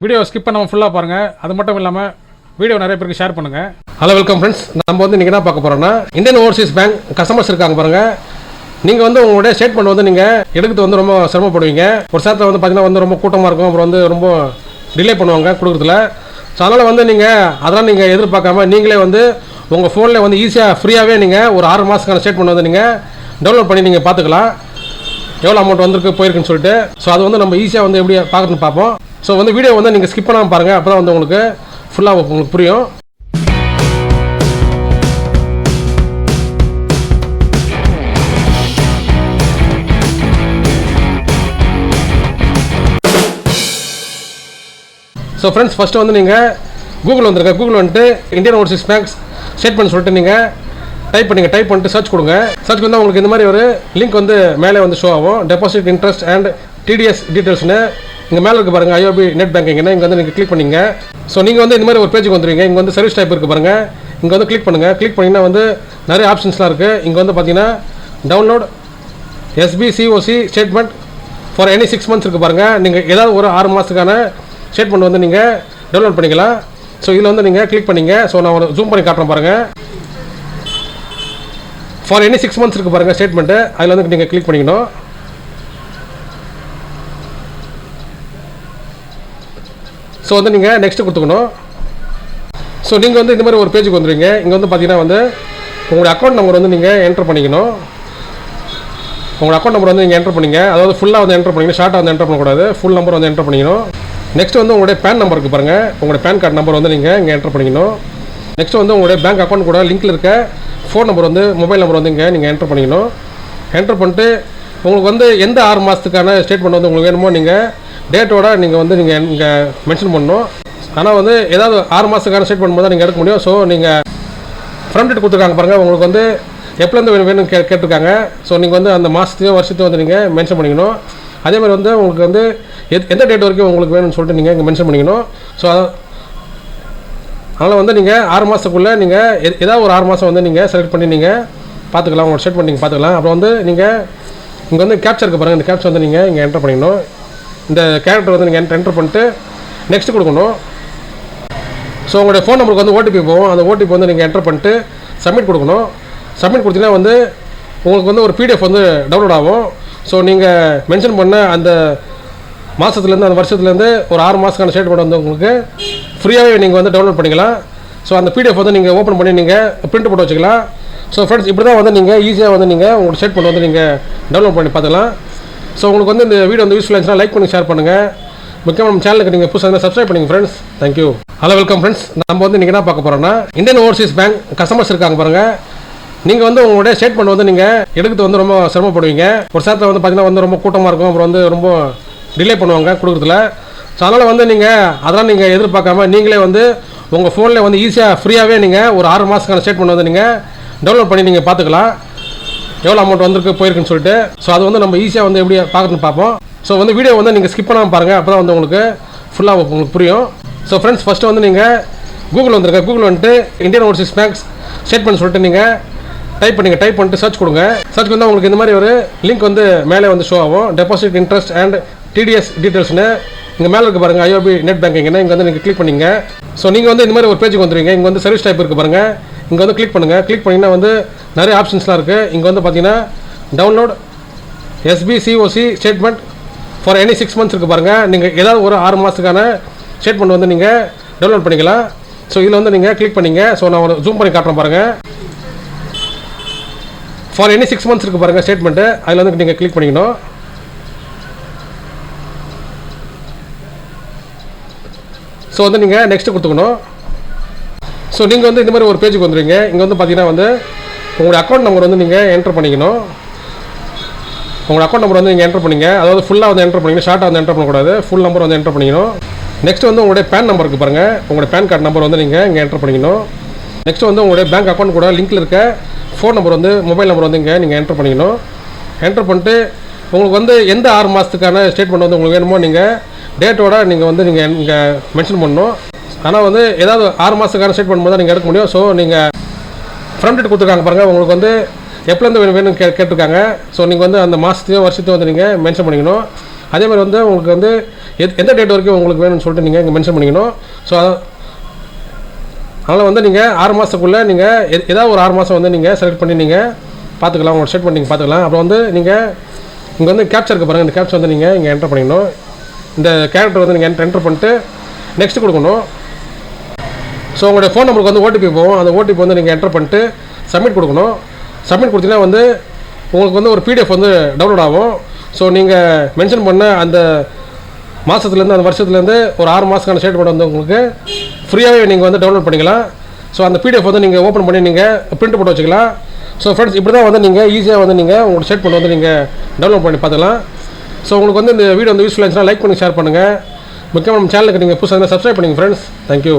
Video skip பண்ணாமல் ஃபுல்லாக பாருங்கள். அது மட்டும் இல்லாமல் வீடியோ நிறைய பேருக்கு ஷேர் பண்ணுங்கள். Hello welcome friends. நம்ம வந்து இன்றைக்கி என்ன பார்க்க போகிறோம்னா, இந்தியன் ஓவர்சீஸ் பேங்க் கஸ்டமர்ஸ் இருக்காங்க பாருங்கள். நீங்கள் வந்து உங்களுடைய ஸ்டேட்மெண்ட் வந்து நீங்கள் எடுக்கிறது வந்து ரொம்ப சிரமப்படுவீங்க. ஒரு சேரத்தில் வந்து பார்த்தீங்கன்னா வந்து ரொம்ப கூட்டமாக இருக்கும், அப்புறம் வந்து ரொம்ப டிலே பண்ணுவாங்க கொடுக்குறதுல. ஸோ அதனால் வந்து அதெல்லாம் நீங்கள் எதிர்பார்க்காம நீங்களே வந்து உங்கள் ஃபோனில் வந்து ஈஸியாக ஃப்ரீயாகவே நீங்கள் ஒரு 6 மாதத்துக்கான ஸ்டேட்மெண்ட் வந்து நீங்கள் டவுன்லோட் பண்ணி நீங்கள் பார்த்துக்கலாம். எவ்வளோ அமௌண்ட் வந்திருக்கு போயிருக்குன்னு சொல்லிட்டு. ஸோ அது வந்து நம்ம ஈஸியாக வந்து எப்படி பார்க்குறதுன்னு பார்ப்போம். ஸோ வந்து வீடியோ வந்து நீங்கள் ஸ்கிப் பண்ணாமல் பாருங்கள். அப்போ தான் வந்து உங்களுக்கு ஃபுல்லாக உங்களுக்கு புரியும். ஸோ ஃப்ரெண்ட்ஸ், ஃபஸ்ட்டு வந்து நீங்கள் கூகுள் வந்துருங்க. கூகுள் வந்துட்டு இந்தியன் ஓவர்சீஸ் பேங்க் ஸ்டேட்மெண்ட் சொல்லிட்டு நீங்கள் டைப் பண்ணிட்டு சர்ச் கொடுங்க. சர்ச் பண்ணால் உங்களுக்கு இந்த மாதிரி ஒரு லிங்க் வந்து மேலே வந்து ஷோ ஆகும். டெபாசிட் இன்ட்ரெஸ்ட் அண்ட் டிடிஎஸ் டீட்டெயில்ஸ்னு இங்கே மேலே இருக்குது பாருங்கள். ஐஓபி நெட் பேங்கிங்னா இங்கே வந்து நீங்கள் கிளிக் பண்ணிங்க. ஸோ நீங்கள் வந்து இந்த மாதிரி ஒரு பேஜுக்கு வந்துடுவீங்க. இங்கே வந்து சர்வீஸ் டைப் இருக்குது பாருங்கள். இங்கே வந்து கிளிக் பண்ணுங்கள். கிளிக் பண்ணிங்கன்னா வந்து நிறைய ஆப்ஷன்ஸ்லாம் இருக்குது. இங்கே வந்து பார்த்தீங்கன்னா download SPCOC statement for any 6 months இருக்குது பாருங்கள். நீங்கள் ஏதாவது ஒரு 6 மாதத்துக்கான ஸ்டேட்மெண்ட் வந்து நீங்கள் டவுன்லோட் பண்ணிக்கலாம். ஸோ இதில் வந்து நீங்கள் கிளிக் பண்ணிங்க. ஸோ நான் ஒரு ஜூம் பண்ணி காட்டுறேன் பாருங்கள். ஃபார் எனி 6 months இருக்குது பாருங்கள் ஸ்டேட்மெண்ட்டு. அதில் வந்து நீங்கள் கிளிக் பண்ணிக்கணும். ஸோ வந்து நீங்கள் நெக்ஸ்ட்டு கொடுத்துக்கணும். ஸோ நீங்கள் வந்து இந்த மாதிரி ஒரு பேஜுக்கு வந்துடுவீங்க. இங்கே வந்து பார்த்தீங்கன்னா வந்து உங்களுடைய அக்கௌண்ட் நம்பர் வந்து நீங்கள் என்ட்ரு பண்ணிக்கணும். உங்களோட அக்கௌண்ட் நம்பர் வந்து நீங்கள் என்ட்ரு பண்ணிங்க. அதாவது ஃபுல்லாக வந்து என்ட்ரு பண்ணிக்கணும், ஷார்ட்டாக வந்து என்ட்ரு பண்ணக்கூடாது. ஃபுல் நம்பர் வந்து என்ட்ரு பண்ணிக்கணும். நெக்ஸ்ட் வந்து உங்களுடைய பேன் நம்பர் இருக்குது பாருங்கள். உங்களுடைய பேன் கார்டு நம்பர் வந்து நீங்கள் இங்கே என்ட்ரு பண்ணிக்கணும். நெக்ஸ்ட் வந்து உங்களுடைய பேங்க் அக்கௌண்ட் கூட லிங்க்கில் இருக்க ஃபோன் நம்பர் வந்து மொபைல் நம்பர் வந்து இங்கே நீங்கள் என்ட்ரு பண்ணிக்கணும். என்ட்ரு பண்ணிட்டு உங்களுக்கு வந்து எந்த 6 மாதத்துக்கான ஸ்டேட்மெண்ட் வந்து உங்களுக்கு வேணுமோ நீங்கள் டேட்டோட நீங்கள் வந்து நீங்கள் இங்கே மென்ஷன் பண்ணணும். ஆனால் வந்து ஏதாவது 6 மாதத்துக்கான ஸ்டேட்மெண்ட் தான் நீங்கள் எடுக்க முடியும். ஸோ நீங்கள் ஃப்ரண்ட் டேட் கொடுத்துருக்காங்க பாருங்கள். உங்களுக்கு வந்து எப்போலேருந்து வேணும் கேட்டிருக்காங்க. ஸோ நீங்கள் வந்து அந்த மாதத்தையும் வருஷத்தையும் வந்து நீங்கள் மென்ஷன் பண்ணிக்கணும். அதே மாதிரி வந்து உங்களுக்கு வந்து எந்த டேட் வரைக்கும் உங்களுக்கு வேணும்னு சொல்லிட்டு நீங்கள் இங்கே மென்ஷன் பண்ணிக்கணும். ஸோ அதனால் வந்து நீங்கள் 6 மாதத்துக்குள்ளே நீங்கள் ஏதாவது ஒரு 6 மாதம் வந்து நீங்கள் செலக்ட் பண்ணி நீங்கள் பார்த்துக்கலாம். உங்களோட ஸ்டேட்மெண்ட் நீங்கள் பார்த்துக்கலாம். அப்புறம் வந்து நீங்கள் இங்கே வந்து கேப்சர் இருக்குது பாருங்கள். இந்த கேப்சர் வந்து நீங்கள் இங்கே என்டர் பண்ணிக்கணும். இந்த கேரக்டர் வந்து நீங்கள் என்டர் பண்ணிட்டு நெக்ஸ்ட் கொடுக்கணும். ஸோ உங்களுடைய ஃபோன் நம்பருக்கு வந்து ஓடிபி போகும். அந்த ஓடிபி வந்து நீங்கள் என்டர் பண்ணிட்டு சப்மிட் கொடுக்கணும். சப்மிட் கொடுத்தீங்கன்னா வந்து உங்களுக்கு வந்து ஒரு பிடிஎஃப் வந்து டவுன்லோட் ஆகும். ஸோ நீங்கள் மென்ஷன் பண்ண அந்த மாதத்துலேருந்து அந்த வருஷத்துலேருந்து ஒரு 6 மாதத்துக்கான ஸ்டேட்மெண்ட் வந்து உங்களுக்கு ஃப்ரீயாகவே நீங்கள் வந்து டவுன்லோட் பண்ணிக்கலாம். ஸோ அந்த பிடிஎஃப் வந்து நீங்கள் ஓப்பன் பண்ணி நீங்கள் பிரிண்ட் போட்டு வச்சுக்கலாம். ஸோ ஃப்ரெண்ட்ஸ், இப்படி தான் வந்து நீங்கள் ஈஸியாக வந்து நீங்கள் உங்களோட ஸ்டேட்மெண்ட் வந்து நீங்கள் டவுன்லோட் பண்ணி பார்த்துக்கலாம். ஸோ உங்களுக்கு வந்து இந்த வீடியோ வந்து யூஸ்ஃபுல்லாக இருந்துச்சுன்னா லைக் பண்ணி ஷேர் பண்ணுங்கள். முக்கியமாக நம்ம சேனலுக்கு நீங்கள் புதுசாக சப்ஸ்கிரைப் பண்ணுங்கள் friends. Thank you. Hello welcome friends. நம்ம வந்து இன்றைக்கி என்ன பார்க்க போகிறோம்னா, இந்தியன் ஓவர்சீஸ் பேங்க் கஸ்டமர்ஸ் இருக்காங்க பாருங்கள். நீங்கள் வந்து உங்களுடைய ஸ்டேட்மெண்ட் வந்து நீங்கள் எடுக்கிறது வந்து ரொம்ப சிரமப்படுவீங்க. ஒரு சேரத்தில் வந்து பார்த்தீங்கன்னா வந்து ரொம்ப கூட்டமாக இருக்கும், அப்புறம் வந்து ரொம்ப டிலே பண்ணுவாங்க கொடுக்குறதுல. ஸோ அதனால் வந்து அதெல்லாம் நீங்கள் எதிர்பார்க்காம நீங்களே வந்து உங்கள் ஃபோனில் வந்து ஈஸியாக ஃப்ரீயாகவே நீங்கள் ஒரு 6 மாதத்துக்கான ஸ்டேட்மெண்ட் வந்து நீங்கள் டவுன்லோட் பண்ணி நீங்கள் பார்த்துக்கலாம். எவ்வளோ அமௌண்ட் வந்திருக்கு போயிருக்குன்னு சொல்லிட்டு. ஸோ அது வந்து நம்ம ஈஸியாக வந்து எப்படி பார்க்குறதுன்னு பார்ப்போம். ஸோ வந்து வீடியோ வந்து நீங்கள் ஸ்கிப் பண்ணாமல் பாருங்கள். அப்போ தான் வந்து உங்களுக்கு ஃபுல்லாக உங்களுக்கு புரியும். ஸோ ஃப்ரெண்ட்ஸ், ஃபஸ்ட்டு வந்து நீங்கள் கூகுள் வந்துருங்க. கூகுள் வந்துட்டு இந்தியன் ஓவர்சீஸ் பேங்க் ஸ்டேட்மெண்ட் சொல்லிட்டு நீங்கள் டைப் பண்ணிட்டு சர்ச் கொடுங்க. சர்ச் பண்ணால் உங்களுக்கு இந்த மாதிரி ஒரு லிங்க் வந்து மேலே வந்து ஷோ ஆகும். டெபாசிட் இன்ட்ரெஸ்ட் அண்ட் டிடிஎஸ் டீட்டெயில்ஸ்னு இங்கே மேலே இருக்குது பாருங்கள். ஐஓபி நெட் பேங்கிங்னா இங்கே வந்து நீங்கள் கிளிக் பண்ணிங்க. ஸோ நீங்கள் வந்து இந்த மாதிரி ஒரு பேஜுக்கு வந்துடுவீங்க. இங்கே வந்து சர்வீஸ் டைப் இருக்குது பாருங்கள். இங்கே வந்து கிளிக் பண்ணுங்கள். கிளிக் பண்ணிங்கன்னா வந்து நிறைய ஆப்ஷன்ஸ்லாம் இருக்குது. இங்கே வந்து பார்த்தீங்கன்னா download SPCOC statement for any 6 months இருக்குது பாருங்கள். நீங்கள் ஏதாவது ஒரு 6 மாதத்துக்கான ஸ்டேட்மெண்ட் வந்து நீங்கள் டவுன்லோட் பண்ணிக்கலாம். ஸோ இதில் வந்து நீங்கள் கிளிக் பண்ணிங்க. ஸோ நான் ஒரு ஜூம் பண்ணி காட்டுறேன் பாருங்கள். ஃபார் எனி 6 months இருக்குது பாருங்கள் ஸ்டேட்மெண்ட்டு. அதில் வந்து நீங்கள் கிளிக் பண்ணிக்கணும். ஸோ வந்து நீங்கள் நெக்ஸ்ட்டு கொடுத்துக்கணும். ஸோ நீங்கள் வந்து இந்த மாதிரி ஒரு பேஜுக்கு வந்துடுவீங்க. இங்கே வந்து பார்த்தீங்கன்னா வந்து உங்களுடைய அக்கௌண்ட் நம்பர் வந்து நீங்கள் என்ட்ரு பண்ணிக்கணும். உங்களோட அக்கௌண்ட் நம்பர் வந்து நீங்கள் என்ட்ரு பண்ணிங்க. அதாவது ஃபுல்லாக வந்து என்ட்ரு பண்ணிக்கணும், ஷார்ட்டாக வந்து என்ட்ரு பண்ணக்கூடாது. ஃபுல் நம்பர் வந்து என்ட்ரு பண்ணிக்கணும். நெக்ஸ்ட் வந்து உங்களுடைய பேன் நம்பர் இருக்குது பாருங்கள். உங்களுடைய பேன் கார்டு நம்பர் வந்து நீங்கள் இங்கே என்ட்ரு பண்ணிக்கணும். நெக்ஸ்ட் வந்து உங்களுடைய பேங்க் அக்கௌண்ட் கூட லிங்க்கில் இருக்க ஃபோன் நம்பர் வந்து மொபைல் நம்பர் வந்து இங்கே நீங்கள் என்ட்ரு பண்ணிக்கணும். என்ட்ரு பண்ணிட்டு உங்களுக்கு வந்து எந்த 6 மாதத்துக்கான ஸ்டேட்மெண்ட் வந்து உங்களுக்கு வேணுமோ நீங்கள் டேட்டோட நீங்கள் வந்து நீங்கள் இங்கே மென்ஷன் பண்ணணும். ஆனால் வந்து ஏதாவது 6 மாதத்துக்கான ஸ்டேட்மெண்ட் தான் நீங்கள் எடுக்க முடியும். ஸோ நீங்கள் ஃப்ரண்ட் டேட் கொடுத்துருக்காங்க பாருங்கள். உங்களுக்கு வந்து எப்போலேருந்து வேணும் கேட்டிருக்காங்க. ஸோ நீங்கள் வந்து அந்த மாதத்தையும் வருஷத்தையும் வந்து நீங்கள் மென்ஷன் பண்ணிக்கணும். அதே மாதிரி வந்து உங்களுக்கு வந்து எந்த டேட் வரைக்கும் உங்களுக்கு வேணும்னு சொல்லிட்டு நீங்கள் இங்கே மென்ஷன் பண்ணிக்கணும். ஸோ அதனால் வந்து நீங்கள் 6 மாதத்துக்குள்ளே நீங்கள் ஏதாவது ஒரு 6 மாதம் வந்து நீங்கள் செலக்ட் பண்ணி நீங்கள் பார்த்துக்கலாம், உங்களோட ஸ்டேட்மெண்ட் நீங்கள் பார்த்துக்கலாம். அப்புறம் வந்து நீங்கள் இங்கே வந்து கேப்ச்சர் இருக்கு பாருங்கள், இந்த கேப்ச்சர் வந்து நீங்கள் இங்கே என்டர் பண்ணிக்கணும். இந்த கேரக்டர் வந்து நீங்கள் என்டர் பண்ணிட்டு நெக்ஸ்ட் கொடுக்கணும். ஸோ உங்களுடைய ஃபோன் நம்பருக்கு வந்து ஓடிபி போகும், அந்த ஓடிபி வந்து நீங்கள் என்டர் பண்ணிட்டு சப்மிட் கொடுக்கணும். சப்மிட் கொடுத்தீங்கன்னா வந்து உங்களுக்கு வந்து ஒரு PDF வந்து டவுன்லோட் ஆகும். ஸோ நீங்கள் மென்ஷன் பண்ண அந்த மாதத்துலேருந்து அந்த வருஷத்துலேருந்து ஒரு 6 மாதத்துக்கான ஸ்டேட்மெண்ட் வந்து உங்களுக்கு ஃப்ரீயாகவே நீங்கள் வந்து டவுன்லோட் பண்ணிக்கலாம். ஸோ அந்த PDF வந்து நீங்கள் ஓப்பன் பண்ணி நீங்கள் பிரிண்ட் போட்டு வச்சுக்கலாம். ஸோ ஃப்ரெண்ட்ஸ், இப்படி தான் வந்து நீங்கள் ஈஸியாக வந்து நீங்கள் உங்களோட ஸ்டேட்மெண்ட் வந்து நீங்கள் டவுன்லோட் பண்ணி பார்த்துக்கலாம். ஸோ உங்களுக்கு வந்து இந்த வீடியோ வந்து யூஸ்ஃபுல்லாக இருந்துச்சுன்னா லைக் பண்ணி ஷேர் பண்ணுங்கள். முக்கியமாக நம்ம சேனலுக்கு நீங்கள் புதுசாக சப்ஸ்கிரைப் பண்ணுங்கள் ஃப்ரெண்ட்ஸ். தேங்க்யூ.